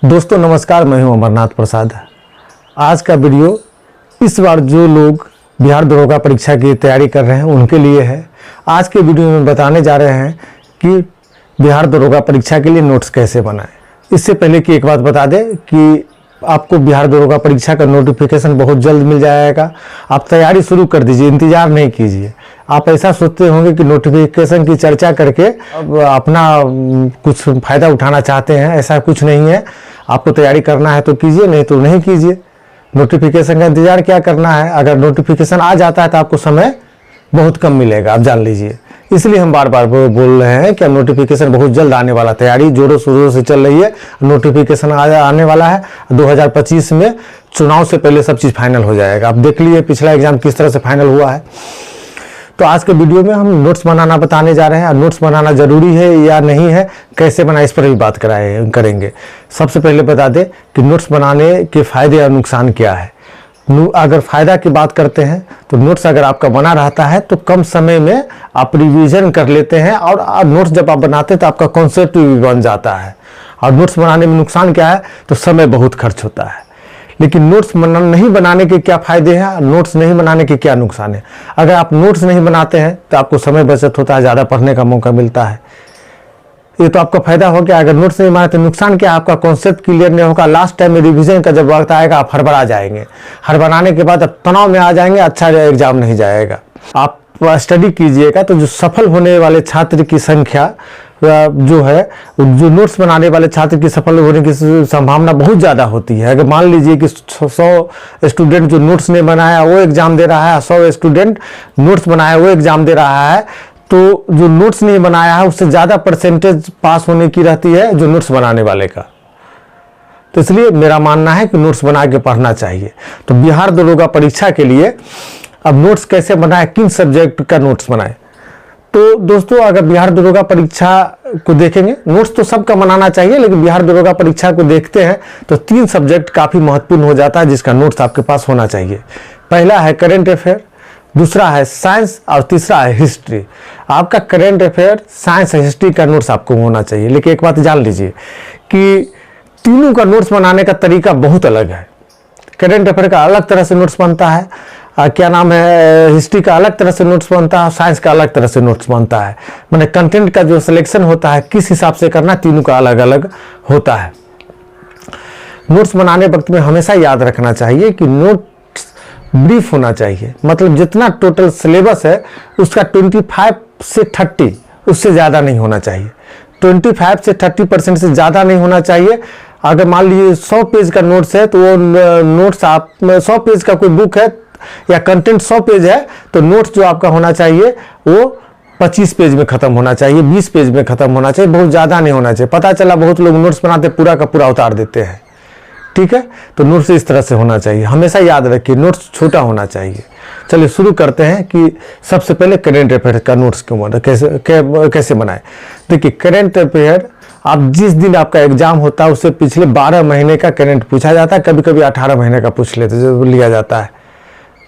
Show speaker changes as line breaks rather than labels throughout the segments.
दोस्तों नमस्कार, मैं हूं अमरनाथ प्रसाद। आज का वीडियो इस बार जो लोग बिहार दरोगा परीक्षा की तैयारी कर रहे हैं उनके लिए है। आज के वीडियो में बताने जा रहे हैं कि बिहार दरोगा परीक्षा के लिए नोट्स कैसे बनाएं। इससे पहले कि एक बात बता दें कि आपको बिहार दरोगा परीक्षा का नोटिफिकेशन बहुत जल्द मिल जाएगा। आप तैयारी शुरू कर दीजिए, इंतज़ार नहीं कीजिए। आप ऐसा सोचते होंगे कि नोटिफिकेशन की चर्चा करके अब अपना कुछ फ़ायदा उठाना चाहते हैं, ऐसा कुछ नहीं है। आपको तैयारी करना है तो कीजिए, नहीं तो नहीं कीजिए। नोटिफिकेशन का इंतज़ार क्या करना है। अगर नोटिफिकेशन आ जाता है तो आपको समय बहुत कम मिलेगा, आप जान लीजिए। इसलिए हम बार बार बोल रहे हैं कि नोटिफिकेशन बहुत जल्द आने वाला, तैयारी जोरों शोरों से चल रही है। नोटिफिकेशन आने वाला है 2025 में। चुनाव से पहले सब चीज़ फाइनल हो जाएगा। आप देख लीजिए पिछला एग्जाम किस तरह से फाइनल हुआ है। तो आज के वीडियो में हम नोट्स बनाना बताने जा रहे हैं। नोट्स बनाना जरूरी है या नहीं है, कैसे बनाए, इस पर भी बात करेंगे। सबसे पहले बता दें कि नोट्स बनाने के फायदे और नुकसान क्या है। अगर फ़ायदा की बात करते हैं तो नोट्स अगर आपका बना रहता है तो कम समय में आप रिवीजन कर लेते हैं, और नोट्स जब आप बनाते हैं तो आपका कॉन्सेप्ट भी बन जाता है। और नोट्स बनाने में नुकसान क्या है, तो समय बहुत खर्च होता है। लेकिन नोट्स नहीं बनाने के क्या फ़ायदे हैं, नोट्स नहीं बनाने के क्या नुकसान है। अगर आप नोट्स नहीं बनाते हैं तो आपको समय बचत होता है, ज़्यादा पढ़ने का मौका मिलता है। ये तो आपका फायदा हो गया। अगर नोट्स नहीं बनाते, नुकसान क्या, आपका कॉन्सेप्ट क्लियर नहीं होगा। लास्ट टाइम में रिवीजन का जब वक्त आएगा आप हड़बड़ा जाएंगे। हड़बड़ाने के बाद आप तनाव में आ जाएंगे, अच्छा एग्जाम नहीं जाएगा। आप स्टडी कीजिएगा तो जो सफल होने वाले छात्र की संख्या जो है, जो नोट्स बनाने वाले छात्र की सफल होने की संभावना बहुत ज़्यादा होती है। अगर मान लीजिए कि 100 स्टूडेंट जो नोट्स नहीं बनाया वो एग्ज़ाम दे रहा है, 100 स्टूडेंट नोट्स बनाया वो एग्ज़ाम दे रहा है, तो जो नोट्स नहीं बनाया है उससे ज़्यादा परसेंटेज पास होने की रहती है जो नोट्स बनाने वाले का। तो इसलिए मेरा मानना है कि नोट्स बना के पढ़ना चाहिए। तो बिहार दरोगा परीक्षा के लिए अब नोट्स कैसे बनाए, किन सब्जेक्ट का नोट्स बनाए। तो दोस्तों अगर बिहार दरोगा परीक्षा को देखेंगे, नोट्स तो सबका बनाना चाहिए, लेकिन बिहार दरोगा परीक्षा को देखते हैं तो 3 सब्जेक्ट काफ़ी महत्वपूर्ण हो जाता है जिसका नोट्स आपके पास होना चाहिए। पहला है करेंट अफेयर, दूसरा है साइंस और तीसरा है हिस्ट्री। आपका करेंट अफेयर, साइंस और हिस्ट्री का नोट्स आपको होना चाहिए। लेकिन एक बात जान लीजिए कि तीनों का नोट्स बनाने का तरीका बहुत अलग है। करेंट अफेयर का अलग तरह से नोट्स बनता है, क्या नाम है, हिस्ट्री का अलग तरह से नोट्स बनता है, साइंस का अलग तरह से नोट्स बनता है। मैंने कंटेंट का जो सिलेक्शन होता है किस हिसाब से करना, तीनों का अलग अलग होता है। नोट्स बनाने वक्त में हमेशा याद रखना चाहिए कि नोट्स ब्रीफ होना चाहिए। मतलब जितना टोटल सिलेबस है उसका 25 से 30 उससे ज़्यादा नहीं होना चाहिए। 25 से 30% से ज़्यादा नहीं होना चाहिए। अगर मान लीजिए 100 पेज का नोट्स है तो वो नोट्स आप 100 पेज का कोई बुक है या कंटेंट 100 पेज है तो नोट्स जो आपका होना चाहिए वो 25 पेज में ख़त्म होना चाहिए, 20 पेज में ख़त्म होना चाहिए, बहुत ज़्यादा नहीं होना चाहिए। पता चला बहुत लोग नोट्स बनाते पूरा का पूरा उतार देते हैं, ठीक है। तो नोट्स इस तरह से होना चाहिए, हमेशा याद रखिए नोट्स छोटा होना चाहिए। चलिए शुरू करते हैं कि सबसे पहले करेंट अफेयर का नोट्स कैसे बनाएं। देखिए करेंट अफेयर आप जिस दिन आपका एग्जाम होता है उससे पिछले 12 महीने का करेंट पूछा जाता है, कभी कभी 18 महीने का पूछ लिया जाता है।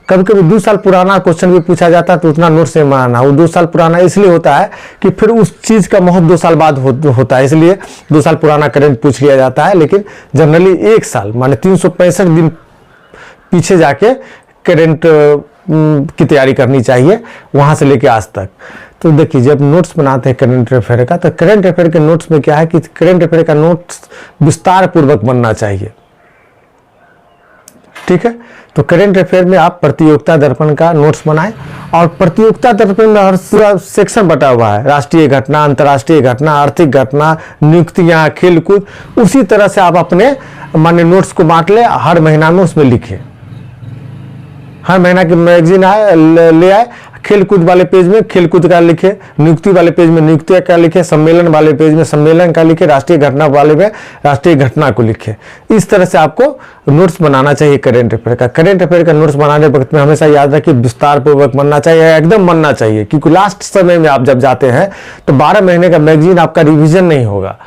कभी कभी 2 साल पुराना क्वेश्चन भी पूछा जाता है तो उतना नोट्स नहीं बनाना। वो 2 साल पुराना इसलिए होता है कि फिर उस चीज़ का महत्व 2 साल बाद होता है, इसलिए 2 साल पुराना करंट पूछ लिया जाता है। लेकिन जनरली 1 साल माने 365 दिन पीछे जाके करंट की तैयारी करनी चाहिए, वहाँ से लेके आज तक। तो देखिए जब नोट्स बनाते हैं करंट अफेयर का, तो करंट अफेयर के नोट्स में क्या है कि करंट अफेयर का नोट्स विस्तार पूर्वक बनना चाहिए, ठीक है। तो करंट अफेयर में आप प्रतियोगिता दर्पण का नोट्स बनाएं, और प्रतियोगिता दर्पण में हर पूरा सेक्शन बटा हुआ है, राष्ट्रीय घटना, अंतर्राष्ट्रीय घटना, आर्थिक घटना, नियुक्तियां, खेलकूद। उसी तरह से आप अपने माने नोट्स को बांट ले, हर महीना में उसमें लिखें। हर महीना की मैगजीन ले आए, खेलकूद वाले पेज में खेलकूद का लिखे, नियुक्ति वाले पेज में नियुक्ति का लिखे, सम्मेलन वाले पेज में सम्मेलन का लिखे, राष्ट्रीय घटना वाले में राष्ट्रीय घटना को लिखे। इस तरह से आपको नोट्स बनाना चाहिए करेंट अफेयर का। करेंट अफेयर का नोट्स बनाने वक्त में हमेशा याद रखिए विस्तार पूर्वक बनना चाहिए, एकदम बनना चाहिए। क्योंकि लास्ट समय में आप जब जाते हैं तो 12 महीने का मैगजीन आपका रिविजन नहीं होगा।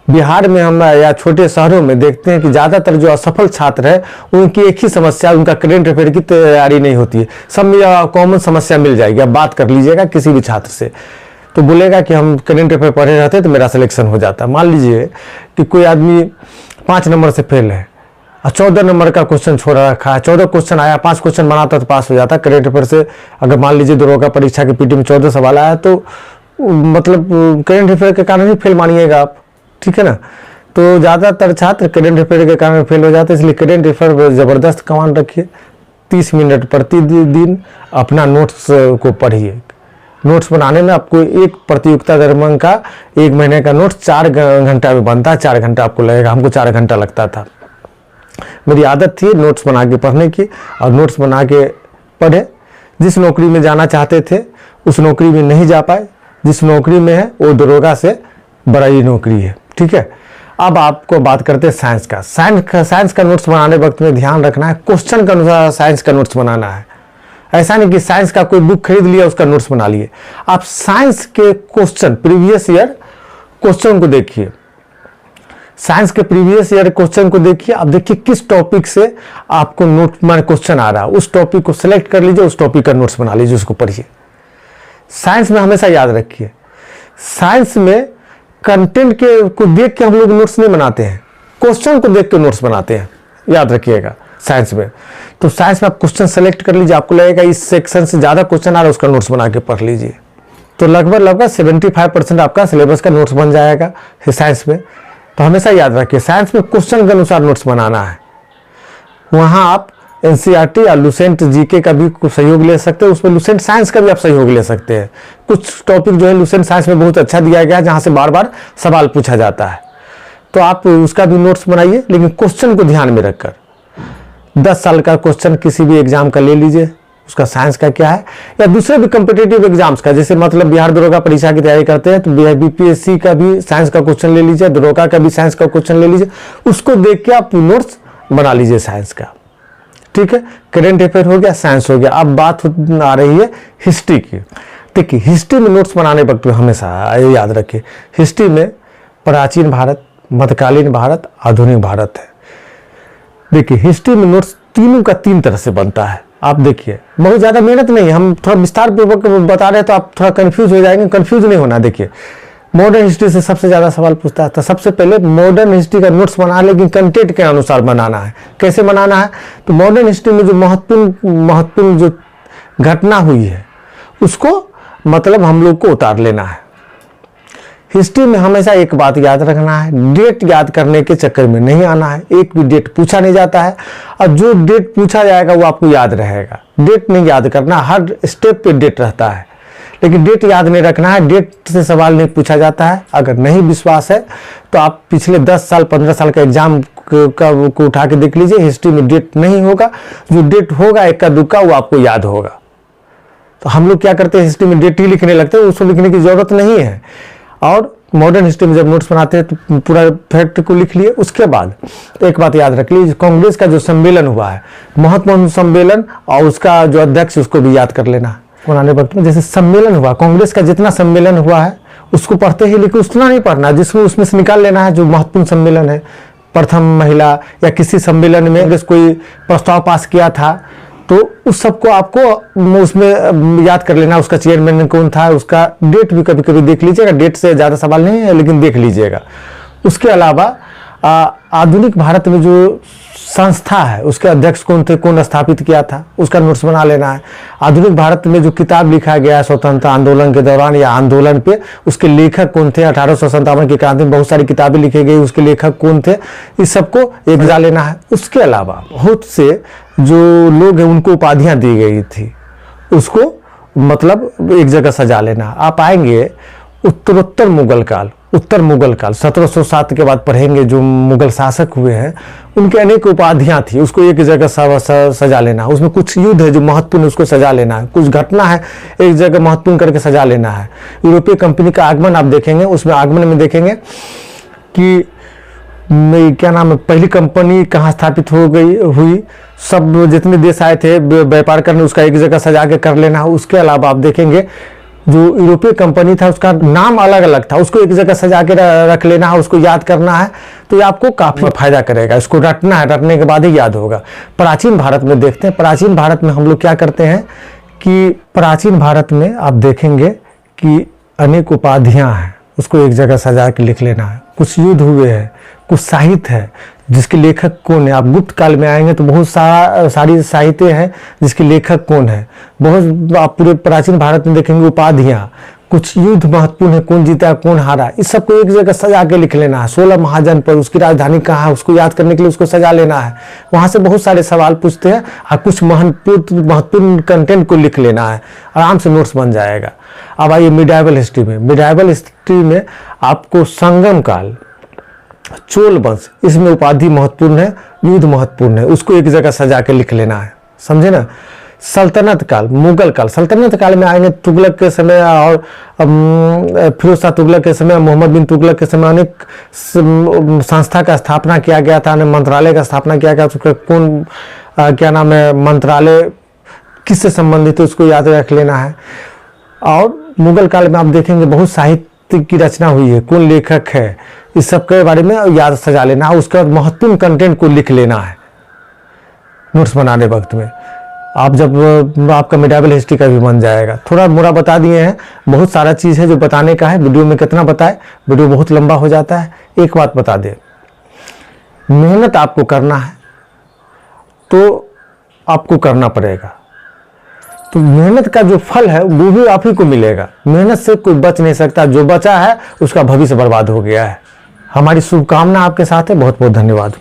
बिहार में हम या छोटे शहरों में देखते हैं कि ज़्यादातर जो असफल छात्र है उनकी एक ही समस्या, उनका करेंट अफेयर की तैयारी नहीं होती है। सब में कॉमन समस्या मिल जाएगी, आप बात कर लीजिएगा किसी भी छात्र से तो बोलेगा कि हम करेंट अफेयर पढ़े रहते तो मेरा सिलेक्शन हो जाता। मान लीजिए कि कोई आदमी 5 नंबर से फेल है और 14 नंबर का क्वेश्चन छोड़ रखा है। 14 क्वेश्चन आया, 5 क्वेश्चन बनाता तो पास हो जाता। करेंट अफेयर से अगर मान लीजिए दरोगा परीक्षा की पीटी में 14 सवाल आया तो मतलब करेंट अफेयर के कारण ही फेल मानिएगा आप, ठीक है ना। तो ज़्यादातर छात्र करेंट अफेयर के कारण फेल हो जाते हैं, इसलिए करेंट अफेयर ज़बरदस्त कमान रखिए। 30 मिनट प्रतिदिन अपना नोट्स को पढ़िए। नोट्स बनाने में आपको एक प्रतियोगिता दरम्यान का 1 महीने का नोट्स 4 घंटा में बनता है। 4 घंटा आपको लगेगा, हमको 4 घंटा लगता था। मेरी आदत थी नोट्स बना के पढ़ने की, और नोट्स बना के पढ़े। जिस नौकरी में जाना चाहते थे उस नौकरी में नहीं जा पाए, जिस नौकरी में है वो दरोगा से बड़ा ही नौकरी है, ठीक है। अब आपको बात करते हैं साइंस का। साइंस का नोट्स बनाने वक्त में ध्यान रखना है क्वेश्चन के अनुसार साइंस का नोट्स बनाना है। ऐसा नहीं कि साइंस का कोई बुक खरीद लिया उसका नोट्स बना लिए। आप साइंस के क्वेश्चन, प्रीवियस ईयर क्वेश्चन को देखिए, साइंस के प्रीवियस ईयर क्वेश्चन को देखिए। आप देखिए किस टॉपिक से आपको नोट माने क्वेश्चन आ रहा है, उस टॉपिक को सिलेक्ट कर लीजिए, उस टॉपिक का नोट्स बना लीजिए, उसको पढ़िए। साइंस में हमेशा याद रखिए, साइंस में कंटेंट के को देख के हम लोग नोट्स नहीं बनाते हैं, क्वेश्चन को देख के नोट्स बनाते हैं, याद रखिएगा। साइंस में तो साइंस में आप क्वेश्चन सेलेक्ट कर लीजिए, आपको लगेगा इस सेक्शन से ज़्यादा क्वेश्चन आ रहा है, उसका नोट्स बना के पढ़ लीजिए। तो लगभग 75% आपका सिलेबस का नोट्स बन जाएगा साइंस में। तो हमेशा याद रखिए साइंस में क्वेश्चन के अनुसार नोट्स बनाना है। वहाँ आप एनसीईआरटी या लुसेंट जीके का भी सहयोग ले सकते हैं, उसमें लुसेंट साइंस का भी आप सहयोग ले सकते हैं। कुछ टॉपिक जो है लुसेंट साइंस में बहुत अच्छा दिया गया है, जहाँ से बार बार सवाल पूछा जाता है, तो आप उसका भी नोट्स बनाइए, लेकिन क्वेश्चन को ध्यान में रखकर। 10 साल का क्वेश्चन किसी भी एग्जाम का ले लीजिए, उसका साइंस का क्या है, या दूसरे भी कम्पिटेटिव एग्जाम्स का, जैसे मतलब बिहार दरोगा परीक्षा की तैयारी करते हैं तो बीपीएससी का भी साइंस का क्वेश्चन ले लीजिए, दरोगा का भी साइंस का क्वेश्चन ले लीजिए, उसको देख के आप नोट्स बना लीजिए साइंस का, ठीक है। करेंट अफेयर हो गया, साइंस हो गया। अब बात आ रही है हिस्ट्री की। देखिए हिस्ट्री में नोट्स बनाने वक्त हमेशा याद रखिए, हिस्ट्री में प्राचीन भारत, मध्यकालीन भारत, आधुनिक भारत है। देखिए हिस्ट्री में नोट्स तीनों का 3 तरह से बनता है। आप देखिए बहुत ज़्यादा मेहनत नहीं, हम थोड़ा विस्तार पूर्वक बता रहे हैं तो आप थोड़ा कंफ्यूज हो जाएंगे, कंफ्यूज नहीं होना। देखिए मॉडर्न हिस्ट्री से सबसे ज़्यादा सवाल पूछता है, तो सबसे पहले मॉडर्न हिस्ट्री का नोट्स बना, लेकिन कंटेंट के अनुसार बनाना है। कैसे बनाना है, तो मॉडर्न हिस्ट्री में जो महत्वपूर्ण जो घटना हुई है उसको मतलब हम लोग को उतार लेना है। हिस्ट्री में हमेशा एक बात याद रखना है, डेट याद करने के चक्कर में नहीं आना है। एक भी डेट पूछा नहीं जाता है, और जो डेट पूछा जाएगा वो आपको याद रहेगा। डेट नहीं याद करना, हर स्टेप पे डेट रहता है, लेकिन डेट याद नहीं रखना है। डेट से सवाल नहीं पूछा जाता है। अगर नहीं विश्वास है तो आप पिछले 10 साल 15 साल का एग्जाम को उठा के देख लीजिए, हिस्ट्री में डेट नहीं होगा। जो डेट होगा इक्का दुक्का वो आपको याद होगा। तो हम लोग क्या करते हैं, हिस्ट्री में डेट ही लिखने लगते हैं, उसको लिखने की जरूरत नहीं है। और मॉडर्न हिस्ट्री में जब नोट्स बनाते हैं तो पूरा फैक्ट को लिख लिए। उसके बाद एक बात याद रख लीजिए, कांग्रेस का जो सम्मेलन हुआ है, महत्वपूर्ण सम्मेलन, और उसका जो अध्यक्ष उसको भी याद कर लेना बनाने वक्त में। जैसे सम्मेलन हुआ, कांग्रेस का जितना सम्मेलन हुआ है उसको पढ़ते ही, लेकिन उतना नहीं पढ़ना, जिसमें उसमें से निकाल लेना है जो महत्वपूर्ण सम्मेलन है। प्रथम महिला या किसी सम्मेलन में कांग्रेस कोई प्रस्ताव पास किया था तो उस सबको आपको उसमें याद कर लेना, उसका चेयरमैन कौन था, उसका डेट भी कभी कभी देख लीजिएगा। डेट से ज़्यादा सवाल नहीं है, लेकिन देख लीजिएगा। उसके अलावा आधुनिक भारत में जो संस्था है उसके अध्यक्ष कौन थे, कौन स्थापित किया था, उसका नोट्स बना लेना है। आधुनिक भारत में जो किताब लिखा गया है स्वतंत्रता आंदोलन के दौरान या आंदोलन पे, उसके लेखक कौन थे, 1857 की क्रांति में बहुत सारी किताबें लिखी गई, उसके लेखक कौन थे, इस सबको एक जा लेना है। उसके अलावा बहुत से जो लोग हैं उनको उपाधियां दी गई थी, उसको मतलब एक जगह सजा लेना। आप आएंगे उत्तरोत्तर मुगल काल, उत्तर मुगल काल 1707 के बाद पढ़ेंगे, जो मुगल शासक हुए हैं उनके अनेक उपाधियां थी, उसको एक जगह सजा लेना। उसमें कुछ युद्ध है जो महत्वपूर्ण, उसको सजा लेना है। कुछ घटना है एक जगह महत्वपूर्ण करके सजा लेना है। यूरोपीय कंपनी का आगमन आप देखेंगे, उसमें आगमन में देखेंगे कि क्या नाम है, पहली कंपनी कहाँ स्थापित हो गई हुई, सब जितने देश आए थे व्यापार करने, उसका एक जगह सजा के कर लेना है। उसके अलावा आप देखेंगे जो यूरोपीय कंपनी था उसका नाम अलग अलग था, उसको एक जगह सजा के रख लेना है, उसको याद करना है। तो ये आपको काफी फायदा करेगा। इसको रटना है, रटने के बाद ही याद होगा। प्राचीन भारत में देखते हैं, प्राचीन भारत में हम लोग क्या करते हैं कि प्राचीन भारत में आप देखेंगे कि अनेक उपाधियां हैं, उसको एक जगह सजा के लिख लेना है। कुछ युद्ध हुए हैं, कुछ साहित्य है, जिसके लेखक कौन है। आप गुप्त काल में आएंगे तो बहुत सारी साहित्य है जिसके लेखक कौन है। बहुत आप पूरे प्राचीन भारत में देखेंगे उपाधियां, कुछ युद्ध महत्वपूर्ण है, कौन जीता कौन हारा, इस सबको एक जगह सजा के लिख लेना है। 16 महाजनपद, उसकी राजधानी कहाँ है, उसको याद करने के लिए उसको सजा लेना है। वहां से बहुत सारे सवाल पूछते हैं और कुछ महत्वपूर्ण कंटेंट को लिख लेना है, आराम से नोट्स बन जाएगा। अब आइए मिडाइवल हिस्ट्री में। मिडाइवल हिस्ट्री में आपको संगम काल, चोल वंश, इसमें उपाधि महत्वपूर्ण है, युद्ध महत्वपूर्ण है, उसको एक जगह सजा के लिख लेना है, समझे ना। सल्तनत काल, मुगल काल, सल्तनत काल में आएंगे तुगलक के समय और फिरोज शाह तुगलक के समय, मोहम्मद बिन तुगलक के समय अनेक संस्था का स्थापना किया गया था, मंत्रालय का स्थापना किया गया। उसका कौन क्या नाम है, मंत्रालय किससे संबंधित है, उसको याद रख लेना है। और मुगल काल में आप देखेंगे बहुत साहित्य की रचना हुई है, कौन लेखक है, इस सब के बारे में याद सजा लेना है। उसके बाद महत्वपूर्ण कंटेंट को लिख लेना है नोट्स बनाने वक्त में। आप जब आपका मिडाइवल हिस्ट्री का भी बन जाएगा। थोड़ा मोड़ा बता दिए हैं, बहुत सारा चीज़ है जो बताने का है, वीडियो में कितना बताए, वीडियो बहुत लंबा हो जाता है। एक बात बता दे, मेहनत आपको करना है तो आपको करना पड़ेगा, तो मेहनत का जो फल है वो भी आप ही को मिलेगा। मेहनत से कोई बच नहीं सकता, जो बचा है उसका भविष्य बर्बाद हो गया है। हमारी शुभकामना आपके साथ है। बहुत बहुत धन्यवाद।